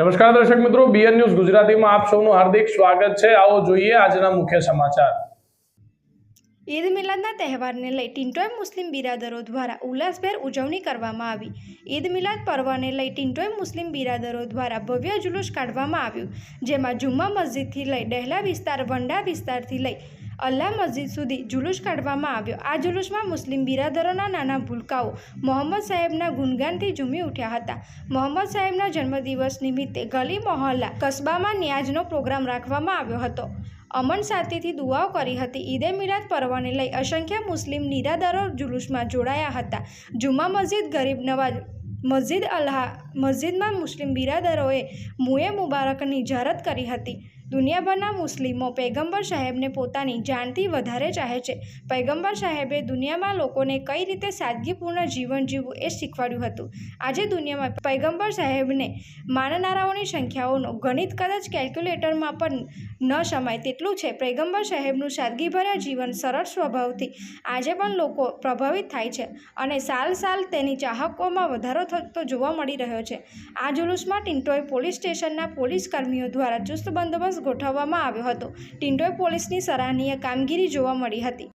નમસ્કાર દર્શક મિત્રો, બીએન ન્યૂઝ ગુજરાતીમાં આપ સૌનું હાર્દિક સ્વાગત છે। આવો જોઈએ આજના મુખ્ય સમાચાર। ઈદ મિલાદના તહેવારને લઈ ટિન્ટોય મુસ્લિમ બિરાદરો દ્વારા ઉલ્લાસભેર ઉજવણી કરવામાં આવી। ઈદ મિલાદ પર્વને લઈ ટિન્ટોય મુસ્લિમ બિરાદરો દ્વારા ભવ્ય જુલુસ કાઢવામાં આવ્યું, જેમાં જુમ્મા મસ્જિદથી લઈ ડહેલા વિસ્તાર, વંડા વિસ્તારથી લઈ અલ્લાહ મસ્જિદ સુધી જુલુસ કાઢવામાં આવ્યો। આ જુલુસમાં મુસ્લિમ બિરાદરોના નાના ભૂલકાઓ મોહમ્મદ સાહેબના ગુણગાનથી ઝૂમી ઉઠ્યા હતા। મોહમ્મદ સાહેબના જન્મદિવસ નિમિત્તે ગલી મહોલ્લા કસ્બામાં ન્યાઝનો પ્રોગ્રામ રાખવામાં આવ્યો હતો। અમન શાંતિથી દુઆઓ કરી હતી। ઈદે મિલાદ પર્વને લઈ અસંખ્ય મુસ્લિમ બિરાદરો જુલુસમાં જોડાયા હતા। જુમ્મા મસ્જિદ, ગરીબ નવાજ મસ્જિદ, અલ્લાહ મસ્જિદમાં મુસ્લિમ બિરાદરોએ મુએ મુબારકની ઝારત કરી હતી। દુનિયાભરના મુસ્લિમો પૈગંબર સાહેબને પોતાની જાનથી વધારે ચાહે છે। પૈગંબર સાહેબે દુનિયામાં લોકોને કઈ રીતે સાદગીપૂર્ણ જીવન જીવવું એ શીખવાડ્યું હતું। આજે દુનિયામાં પૈગંબર સાહેબને માનનારાઓની સંખ્યાઓનો ગણિત કદાચ કેલ્ક્યુલેટરમાં પણ ન સમાય તેટલું છે। પૈગંબર સાહેબનું સાદગીભર્યા જીવન, સરળ સ્વભાવથી આજે પણ લોકો પ્રભાવિત થાય છે અને સાલ તેની ચાહકોમાં વધારો થતો જોવા મળી રહ્યો છે। આ જુલુસમાં ટિન્ટોય પોલીસ સ્ટેશનના પોલીસ કર્મીઓ દ્વારા ચુસ્ત બંદોબસ્ત ગોઠવવામાં આવ્યો હતો। ટિન્ટોય પોલીસની સરાહનીય કામગીરી જોવા મળી હતી।